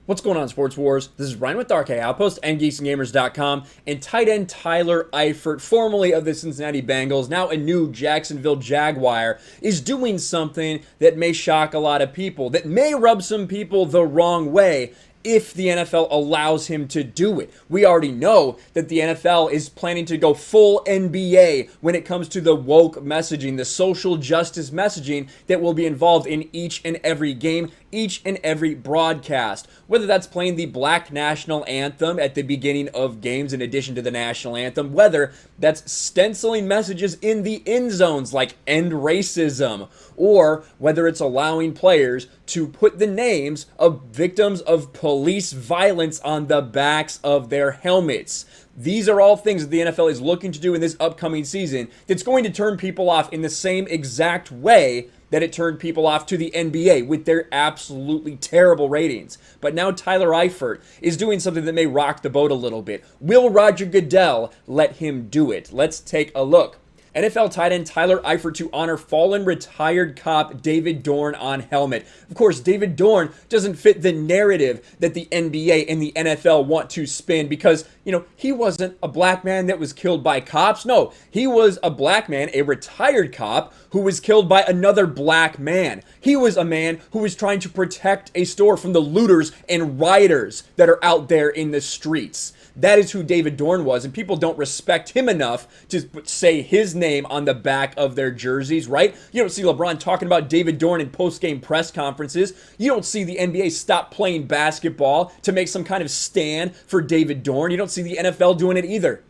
What's going on, Sports Wars? This is Ryan with Dark Outpost and GeeksandGamers.com, and tight end Tyler Eifert, formerly of the Cincinnati Bengals, now a new Jacksonville Jaguar, is doing something that may shock a lot of people, that may rub some people the wrong way if the NFL allows him to do it. We already know that the NFL is planning to go full NBA when it comes to the woke messaging, the social justice messaging that will be involved in each and every game, each and every broadcast. Whether that's playing the Black National Anthem at the beginning of games in addition to the National Anthem, whether that's stenciling messages in the end zones like end racism, or whether it's allowing players to put the names of victims of police violence on the backs of their helmets. These are all things that the NFL is looking to do in this upcoming season that's going to turn people off in the same exact way that it turned people off to the NBA with their absolutely terrible ratings. But now Tyler Eifert is doing something that may rock the boat a little bit. Will Roger Goodell let him do it? Let's take a look. NFL tight end Tyler Eifert to honor fallen retired cop David Dorn on helmet. Of course, David Dorn doesn't fit the narrative that the NBA and the NFL want to spin because, he wasn't a black man that was killed by cops. No, he was a black man, a retired cop who was killed by another black man. He was a man who was trying to protect a store from the looters and rioters that are out there in the streets. That is who David Dorn was, and people don't respect him enough to say his name on the back of their jerseys, right? You don't see LeBron talking about David Dorn in post-game press conferences. You don't see the NBA stop playing basketball to make some kind of stand for David Dorn. You don't see the NFL doing it either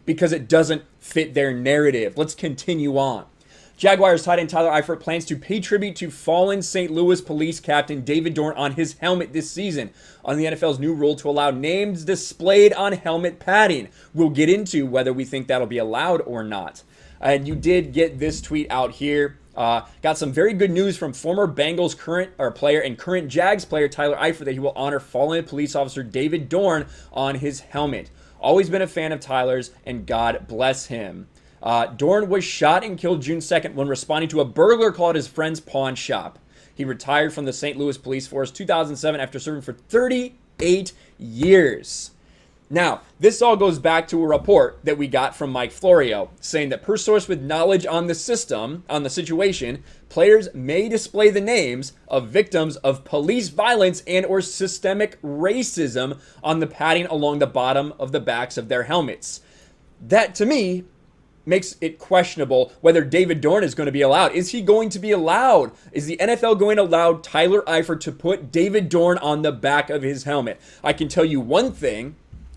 because it doesn't fit their narrative. Let's continue on. Jaguars tight end Tyler Eifert plans to pay tribute to fallen St. Louis police captain David Dorn on his helmet this season on the NFL's new rule to allow names displayed on helmet padding. We'll get into whether we think that'll be allowed or not. And you did get this tweet out here. Got some very good news from former Bengals player and current Jags player Tyler Eifert that he will honor fallen police officer David Dorn on his helmet. Always been a fan of Tyler's, and God bless him. Dorn was shot and killed June 2nd when responding to a burglar call at his friend's pawn shop. He retired from the St. Louis Police Force 2007 after serving for 38 years. Now, this all goes back to a report that we got from Mike Florio saying that per source with knowledge on the situation, players may display the names of victims of police violence and or systemic racism on the padding along the bottom of the backs of their helmets. That, to me, makes it questionable whether David Dorn is going to be allowed. Is he going to be allowed? Is the NFL going to allow Tyler Eifert to put David Dorn on the back of his helmet? I can tell you one thing,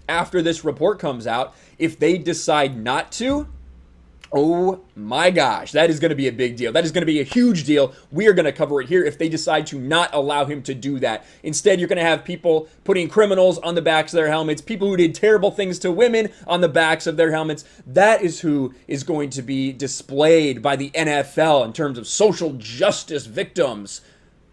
after this report comes out, if they decide not to, oh my gosh, that is going to be a big deal. That is going to be a huge deal. We are going to cover it here if they decide to not allow him to do that. Instead, you're going to have people putting criminals on the backs of their helmets, people who did terrible things to women on the backs of their helmets. That is who is going to be displayed by the NFL in terms of social justice victims.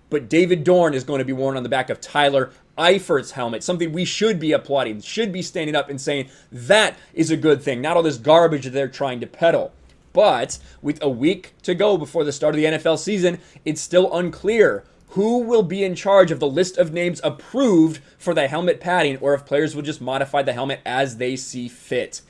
But David Dorn is going to be worn on the back of Tyler Eifert's helmet, something we should be applauding, should be standing up and saying that is a good thing, not all this garbage that they're trying to peddle. But with a week to go before the start of the NFL season, it's still unclear who will be in charge of the list of names approved for the helmet padding, or if players will just modify the helmet as they see fit.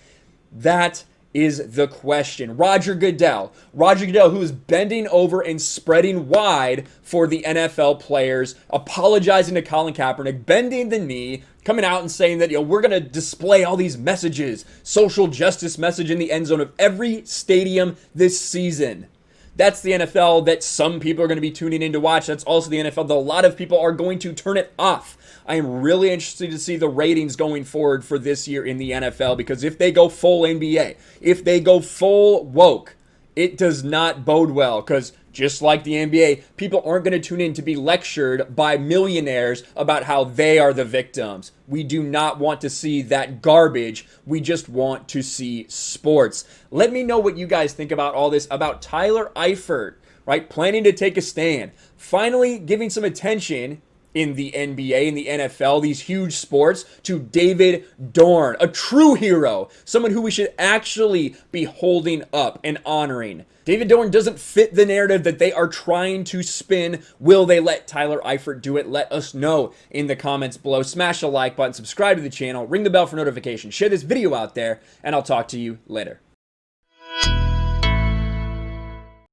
That is the question. Roger Goodell, who is bending over and spreading wide for the NFL players, apologizing to Colin Kaepernick, bending the knee, coming out and saying that, we're going to display all these messages, social justice message in the end zone of every stadium this season. That's the NFL that some people are going to be tuning in to watch. That's also the NFL that a lot of people are going to turn it off. I am really interested to see the ratings going forward for this year in the NFL, because if they go full NBA, if they go full woke, it does not bode well, because just like the NBA, people aren't going to tune in to be lectured by millionaires about how they are the victims. We do not want to see that garbage. We just want to see sports. Let me know what you guys think about all this, about Tyler Eifert, right? Planning to take a stand, finally giving some attention in the NBA, in the NFL, these huge sports, to David Dorn, a true hero, someone who we should actually be holding up and honoring. David Dorn doesn't fit the narrative that they are trying to spin. Will they let Tyler Eifert do it? Let us know in the comments below. Smash the like button, subscribe to the channel, ring the bell for notifications, share this video out there, and I'll talk to you later.